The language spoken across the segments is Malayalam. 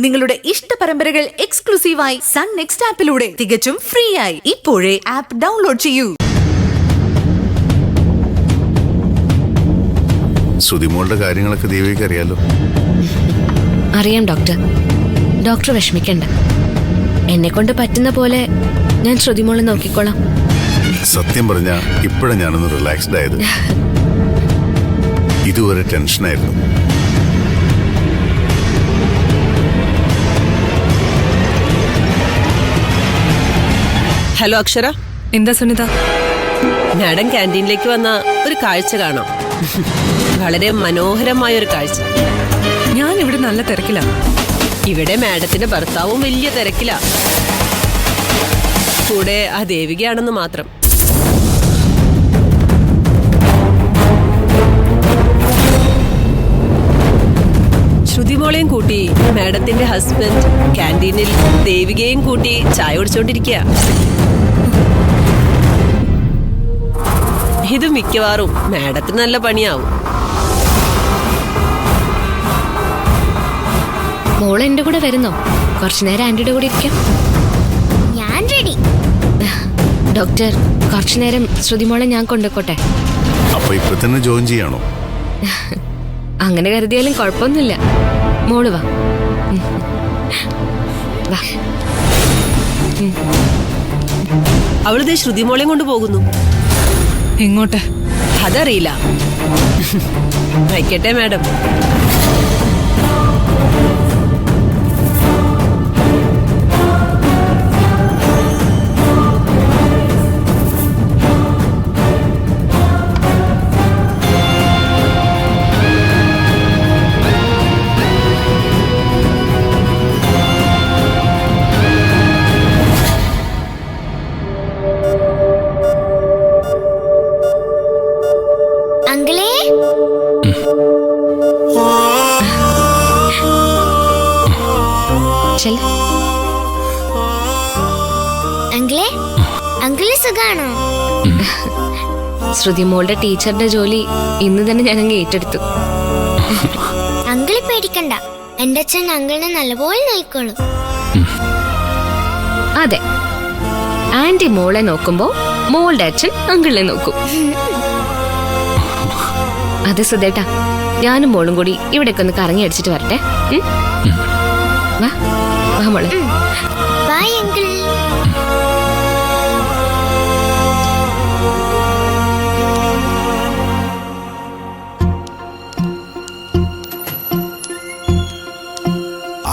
നിങ്ങളുടെ ഇഷ്ട പരമ്പരകൾ എക്സ്ക്ലൂസീവായി സൺ നെക്സ്റ്റ് ആപ്പിലൂടെ തികച്ചും ഫ്രീ ആയി ഇപ്പോഴേ ആപ്പ് ഡൗൺലോഡ് ചെയ്യൂ. ശ്രുതിമോളുടെ കാര്യങ്ങളൊക്കെ ദേവിക്ക് അറിയാലോ. അറിയാം ഡോക്ടർ. ഡോക്ടർ വിഷമിക്കണ്ട. എന്നെ കൊണ്ട് പറ്റുന്ന പോലെ ഞാൻ ശ്രുതിമോളെ നോക്കിക്കോളാം. സത്യം പറഞ്ഞ ഇപ്പോഴാണ് ഞാനൊന്ന് റിലാക്സ്ഡ് ആയത്. ഇതുവരെ ടെൻഷനായിരുന്നു. ഹലോ അക്ഷര. എന്താ സുനിത? മാഡം ക്യാൻറ്റീനിലേക്ക് വന്ന ഒരു കാഴ്ച കാണാം. വളരെ മനോഹരമായ ഒരു കാഴ്ച. ഞാൻ ഇവിടെ നല്ല തിരക്കിലാ. ഇവിടെ മാഡത്തിന്റെ ഭർത്താവും വലിയ തിരക്കിലാ. കൂടെ ആ ദേവികയാണെന്ന് മാത്രം. ശ്രുതിമോളെയും കൂട്ടി മാഡത്തിന്റെ ഹസ്ബൻഡ് ക്യാൻറ്റീനിൽ ദേവികയും കൂട്ടി ചായ കുടിച്ചോണ്ടിരിക്കുക. ഇത് മിക്കവാറും മാഡത്തിന് നല്ല പണിയാവും. മോള് എന്റെ കൂടെ വരുന്നോ? കുറച്ചു നേരം ആന്റിയുടെ കൂടെ ഇരിക്കാം. ഞാൻ റെഡി. ഡോക്ടർ, കുറച്ചു നേരം ശ്രുതിമോളെ ഞാൻ കൊണ്ടുപോട്ടെ. അപ്പൊ ഇപ്പൊ തന്നെ ജോയിൻ ചെയ്യാണോ? അങ്ങനെ കരുതിയാലും കുഴപ്പമൊന്നുമില്ല. മോള് വാ. അവളിതേ ശ്രുതിമോളെയും കൊണ്ട് പോകുന്നു. എങ്ങോട്ട്? അതറിയില്ല. വയ്ക്കട്ടെ മാഡം. അങ്കിളേ, അങ്കിളേ, അങ്കിള് സുഖാണോ? ശ്രുതിമോളുടെ ടീച്ചറുടെ ജോലി ഇന്ന് തന്നെ ഞാനങ്ങ് ഏറ്റെടുത്തു. അങ്കിള് പേടിക്കണ്ട, എന്റെ അച്ഛൻ അങ്കിളിനെ നല്ലപോലെ നോക്കിക്കോളൂ. അതെ, ആന്റി മോളെ നോക്കുമ്പോ മോളുടെ അച്ഛൻ അങ്കിളിനെ നോക്കും. അതെ സുധേട്ടാ, ഞാനും മോളും കൂടി ഇവിടേക്ക് ഒന്ന് കറങ്ങി അടിച്ചിട്ട് വരട്ടെ. വാ വാ മോളെ. Bye uncle.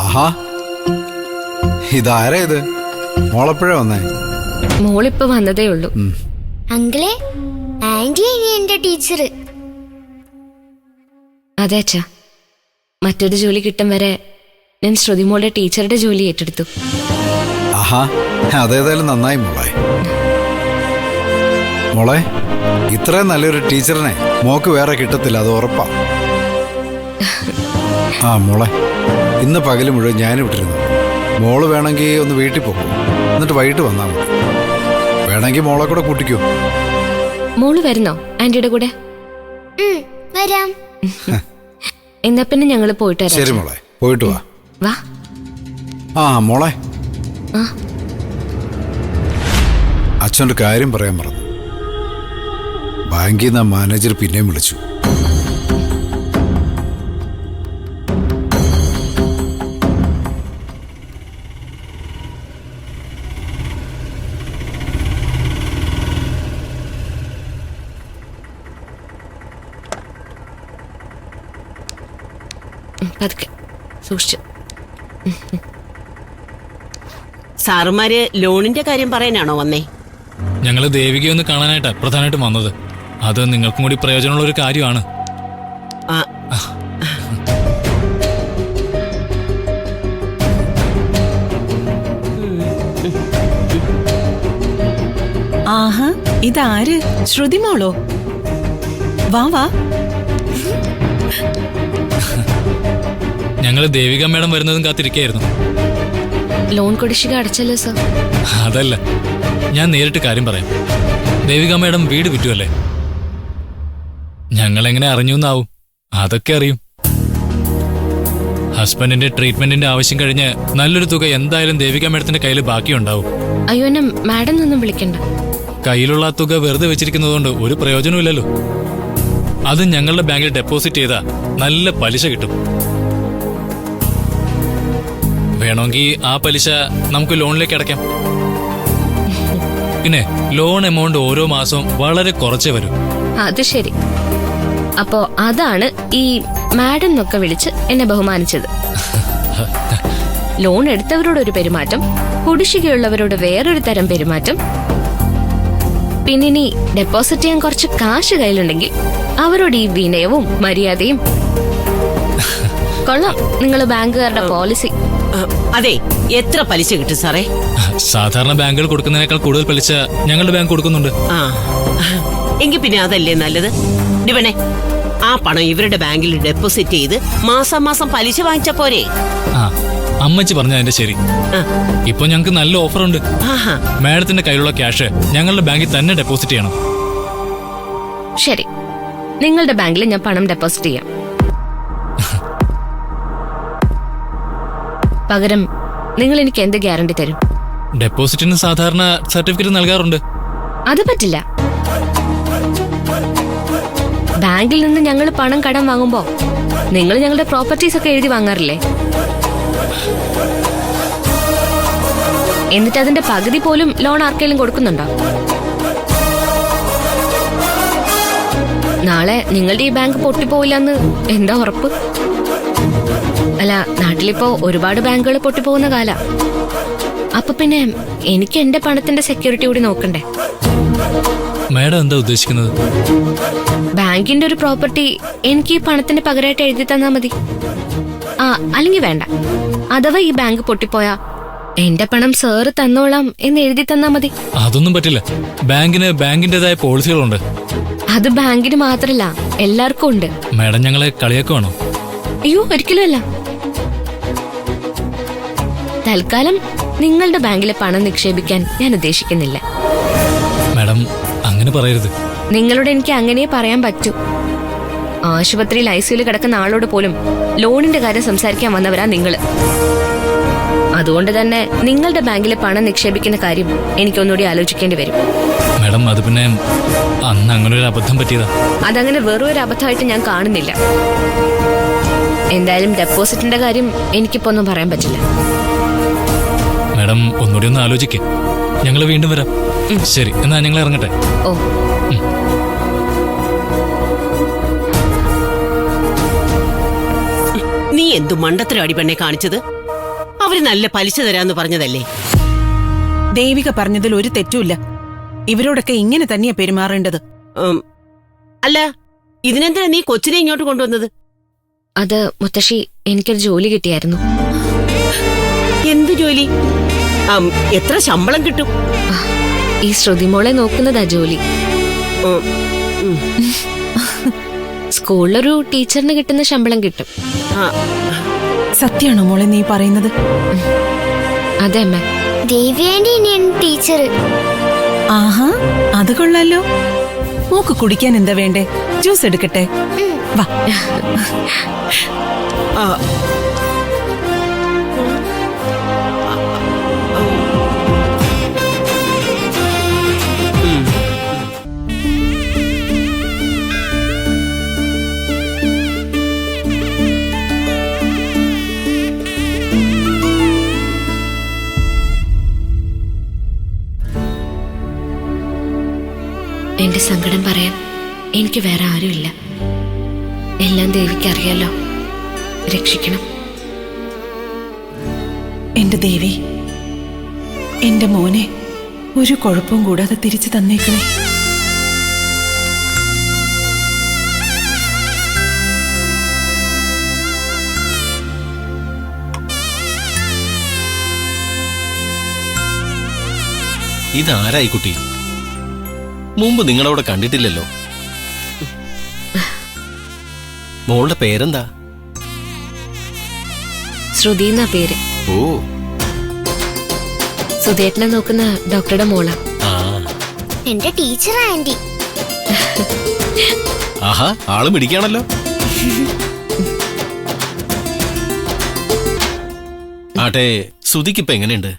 ആഹാ, ഇതാരാ ഇത്? മോളെപ്പോഴാ വന്നേ? മോളിപ്പോ വന്നതേ ഉള്ളൂ. അങ്കിളെ, ആന്റി ഇനി എന്റെ ടീച്ചർ. അതെ അച്ഛാ, മറ്റൊരു ജോലി കിട്ടും വരെ ഞാൻ ശ്രുതിമോളുടെ ടീച്ചറുടെ ജോലി ഏറ്റെടുത്തു. ആഹാ, അതേതായാലും നന്നായി മോളെ. മോളെ, ഇത്രയും നല്ലൊരു ടീച്ചറിനെ മോക്ക് വേറെ കിട്ടത്തില്ല, അത് ഉറപ്പാ. ആ മോളെ, ഇന്ന് പകല് മുഴുവൻ ഞാനും വിട്ടിരുന്നു. മോള് വേണമെങ്കിൽ ഒന്ന് വീട്ടിൽ പോകും, എന്നിട്ട് വൈകിട്ട് വന്നാൽ മതി. വേണമെങ്കിൽ മോളെ കൂടെ കൂട്ടിക്കോ. മോള് വരുന്നോ ആന്റിയുടെ കൂടെ? വരാം. എന്നാ പിന്നെ ഞങ്ങള് പോയിട്ട് വരാം. ശരി മോളെ, പോയിട്ട് വാ. വാ. ആ മോളെ, ആ അച്ഛൻ്റെ കാര്യം പറയാൻ മറന്നു. ബാങ്കിൽ നിന്ന് മാനേജർ പിന്നെയും വിളിച്ചു. പതുക്കെ സൂക്ഷിച്ചു. സാറുമാര് ലോണിന്റെ കാര്യം പറയാനാണോ വന്നേ? ഞങ്ങള് ദേവികയെ ഒന്ന് കാണാനായിട്ടാ പ്രധാനമായിട്ടും വന്നത്. അത് നിങ്ങൾക്കും കൂടി പ്രയോജനമുള്ള ഒരു കാര്യമാണ്. ആഹാ, ഇതാര്? ശ്രുതിമോളോ? വാ വാ. ഞങ്ങള് ദേവിക മേഡം വരുന്നതും കാത്തിരിക്കായിരുന്നു. ലോൺ കുടിശ്ശിക അടച്ചല്ലോ സർ. അതല്ല, ഞാൻ നേരിട്ട് കാര്യം പറയാം. ദേവിക മേഡം വീട് വിറ്റുമല്ലേ? ഞങ്ങളെങ്ങനെ അറിഞ്ഞു എന്നാവും. അതൊക്കെ അറിയും. ഹസ്ബൻഡിന്റെ ട്രീറ്റ്മെന്റിന്റെ ആവശ്യം കഴിഞ്ഞ് നല്ലൊരു തുക എന്തായാലും ദേവിക മേഡത്തിന്റെ കയ്യിൽ ബാക്കിയുണ്ടാവും. അയ്യോ എന്നെ മാഡം നിന്നും വിളിക്കണ്ട. കയ്യിലുള്ള ആ തുക വെറുതെ വെച്ചിരിക്കുന്നതുകൊണ്ട് ഒരു പ്രയോജനമില്ലല്ലോ. അത് ഞങ്ങളുടെ ബാങ്കിൽ ഡെപ്പോസിറ്റ് ചെയ്താൽ നല്ല പലിശ കിട്ടും. വേണമെങ്കിൽ ആ പലിശ നമുക്ക് ലോണിലേക്ക് അടയ്ക്കാം. പിന്നെ ലോൺ എമൗണ്ട് ഓരോ മാസവും വളരെ കുറച്ചേ വരും. അത് ശരി. അപ്പോ അതാണ് ഈ മാഡം എന്നൊക്കെ വിളിച്ച് എന്നെ ബഹുമാനിച്ചത്. ലോൺ എടുത്തവരോട് ഒരു പെരുമാറ്റം, കുടിശ്ശികയുള്ളവരോട് വേറൊരു തരം പെരുമാറ്റം. പിന്നെ ഇനി ഡെപ്പോസിറ്റ് ചെയ്യാൻ കുറച്ച് കാശ് കയ്യിലുണ്ടെങ്കിൽ അവരോട് ഈ വിനയവും മര്യാദയും. കൊള്ളാം നിങ്ങൾ ബാങ്കുകാരുടെ പോളിസി. അതെ, എത്ര പലിശ കിട്ടും സാറേ? സാധാരണ ബാങ്കുകൾ കൊടുക്കുന്നതിനേക്കാൾ കൂടുതൽ പലിശ ഞങ്ങളുടെ ബാങ്ക് കൊടുക്കുന്നുണ്ട്. ആ, എങ്കിൽ പിന്നെ അതല്ലേ നല്ലത്. ഡിവനെ, ആ പണം ഇവരുടെ ബാങ്കിൽ ഡെപ്പോസിറ്റ് ചെയ്ത് മാസം മാസം പലിശ വാങ്ങിച്ച പോരെ? ആ, അമ്മച്ചി പറഞ്ഞ അതിന്റെ ശരി. ഇപ്പൊ ഞങ്ങൾക്ക് നല്ല ഓഫറുണ്ട്. ആഹാ, മാഡത്തിന്റെ കയ്യിലുള്ള ക്യാഷ് ഞങ്ങളുടെ ബാങ്കിൽ തന്നെ ഡെപ്പോസിറ്റ് ചെയ്യണം. ശരി, നിങ്ങളുടെ ബാങ്കിൽ ഞാൻ പണം ഡെപ്പോസിറ്റ് ചെയ്യാം. പകരം നിങ്ങൾ എനിക്ക് എന്ത് ഗ്യാരണ്ടി തരും? ഡെപ്പോസിറ്റിന് സാധാരണ സർട്ടിഫിക്കറ്റ് നൽകാറുണ്ട്. അത് പറ്റില്ല. ബാങ്കിൽ നിന്ന് ഞങ്ങൾ പണം കടം വാങ്ങുമ്പോ നിങ്ങൾ ഞങ്ങളുടെ പ്രോപ്പർട്ടീസ് ഒക്കെ എഴുതി വാങ്ങാറില്ലേ? എന്നിട്ട് അതിന്റെ പകുതി പോലും ലോൺ ആർക്കെങ്കിലും കൊടുക്കുന്നുണ്ടോ? നാളെ നിങ്ങളുടെ ഈ ബാങ്ക് പൊട്ടിപ്പോവില്ലെന്ന് എന്താ ഉറപ്പ്? അല്ല, നാട്ടിലിപ്പോ ഒരുപാട് ബാങ്കുകൾ പൊട്ടിപ്പോകുന്ന കാല. അപ്പൊ പിന്നെ എനിക്ക് എന്റെ പണത്തിന്റെ സെക്യൂരിറ്റി കൂടി നോക്കണ്ടേ? മാഡം എന്താ ഉദ്ദേശിക്കുന്നത്? ബാങ്കിന്റെ ഒരു പ്രോപ്പർട്ടി എനിക്ക് ഈ പണത്തിന് പകരമായിട്ട് എഴുതി തന്നാ മതി. ആ, അല്ലെങ്കിൽ വേണ്ട. അഥവാ ഈ ബാങ്ക് പൊട്ടിപ്പോയാ എന്റെ പണം സാറ് തന്നോളാം എന്ന് എഴുതി തന്നാ മതി. അതൊന്നും പറ്റില്ല. ബാങ്കിന് ബാങ്കിന്റേതായ പോളിസികളുണ്ട്. അത് ബാങ്കിന് മാത്രല്ല, എല്ലാവർക്കും ഉണ്ട്. മാഡം ഞങ്ങളെ കളിയാക്കുവാണോ? അയ്യോ, ഒരിക്കലും അല്ല. തൽക്കാലം നിങ്ങളുടെ ബാങ്കിലെ പണം നിക്ഷേപിക്കാൻ ഞാൻ ഉദ്ദേശിക്കുന്നില്ല. മാഡം അങ്ങനെ പറയരുത്. നിങ്ങളോട് എനിക്ക് അങ്ങനെ പറയാൻ പറ്റൂ. ആശുപത്രിയിൽ ICUയിൽ കിടക്കുന്ന ആളോട് പോലും ലോണിന്റെ കാര്യം സംസാരിക്കാൻ വന്നവരാ നിങ്ങള്. അതുകൊണ്ട് തന്നെ നിങ്ങളുടെ ബാങ്കിലെ പണം നിക്ഷേപിക്കുന്ന കാര്യം എനിക്കൊന്നുകൂടി ആലോചിക്കേണ്ടി വരും. മാഡം, അത് പിന്നെ അന്ന് അങ്ങനെ ഒരു അബദ്ധം പറ്റിയതാ. അതങ്ങനെ വെറും ഒരു അബദ്ധമായിട്ട് ഞാൻ കാണുന്നില്ല. എന്തായാലും ഡെപ്പോസിറ്റിന്റെ കാര്യം എനിക്കിപ്പോ ഒന്നും പറയാൻ പറ്റില്ല. മാഡം ഒന്നുകൂടി ഒന്ന് ആലോചിക്കേ. ഞങ്ങൾ വീണ്ടും വരാം. ശരി, എന്നാ ഞങ്ങൾ ഇറങ്ങട്ടെ. ഓ, നീ എന്തു മണ്ടത്തരാടി പെണ്ണെ കാണിച്ചത്? അവര് നല്ല പലിശ തരാന്ന് പറഞ്ഞതല്ലേ? ദേവിക പറഞ്ഞതിൽ ഒരു തെറ്റുമില്ല. ഇവരോടൊക്കെ ഇങ്ങനെ തന്നെയാ പെരുമാറേണ്ടത്. അല്ല, ഇതിനെന്തിനാ നീ കൊച്ചിനെ ഇങ്ങോട്ട് കൊണ്ടുവന്നത്? അത് മുത്തശ്ശി, എനിക്കൊരു ജോലി കിട്ടിയായിരുന്നു. എന്ത് ജോലി? എത്ര ശമ്പളം കിട്ടും? ഈ ശ്രുതിമോളെ നോക്കുന്നതാ ജോലി. സ്കൂളിലൊരു ടീച്ചറിന് കിട്ടുന്ന ശമ്പളം കിട്ടും. സത്യാണോ മോളെ നീ പറയുന്നത്? അതെ അമ്മ. ദേവി ആന്റി ഇനിയാണ് ടീച്ചർ. ആഹാ, അത് കൊള്ളാലോ. മോക്ക് കുടിക്കാൻ എന്താ വേണ്ടേ? ജ്യൂസ് എടുക്കട്ടെ? വാ. എന്റെ സങ്കടം പറയാൻ എനിക്ക് വേറെ ആരുമില്ല. എല്ലാം ദേവിക്ക് അറിയാലോ. രക്ഷിക്കണം. എന്റെ ദേവി, എന്റെ മോനെ ഒരു കുഴപ്പവും കൂടാതെ തിരിച്ചു തന്നേക്കണേ. ഇതാരായി കുട്ടി? മുമ്പ് നിങ്ങളവിടെ കണ്ടിട്ടില്ലല്ലോ. മോളുടെ പേരെന്താ? ശ്രുതി എന്നാ പേര്. ഓ, സുധേട്ടനെ നോക്കുന്ന ഡോക്ടറുടെ മോളാ. ആ, എന്റെ ടീച്ചർ ആന്റി. ആഹാ, ആള് മിടിക്കാണല്ലോ. ആട്ടെ സുധിക്കിപ്പോ എങ്ങനെയുണ്ട്?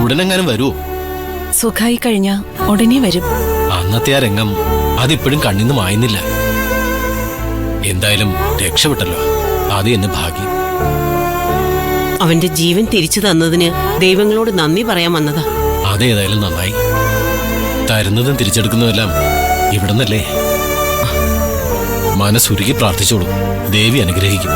ഉടനെങ്ങാനും വരുമോ? സുഖായി കഴിഞ്ഞാ ഉടനെ വരും. അന്നത്തെ ആ രംഗം അതിപ്പോഴും കണ്ണിന്ന് മായുന്നില്ല. എന്തായാലും രക്ഷപ്പെട്ടല്ലോ, അത് എന്നെ ഭാഗ്യം. അവന്റെ ജീവൻ തിരിച്ചു തന്നതിന് ദൈവങ്ങളോട് നന്ദി പറയാൻ വന്നതാ. അതേതായാലും നന്നായി. തരുന്നതും തിരിച്ചെടുക്കുന്നതെല്ലാം ഇവിടുന്നല്ലേ. മനസ്സുരുക്കി പ്രാർത്ഥിച്ചോളൂ, ദേവി അനുഗ്രഹിക്കും.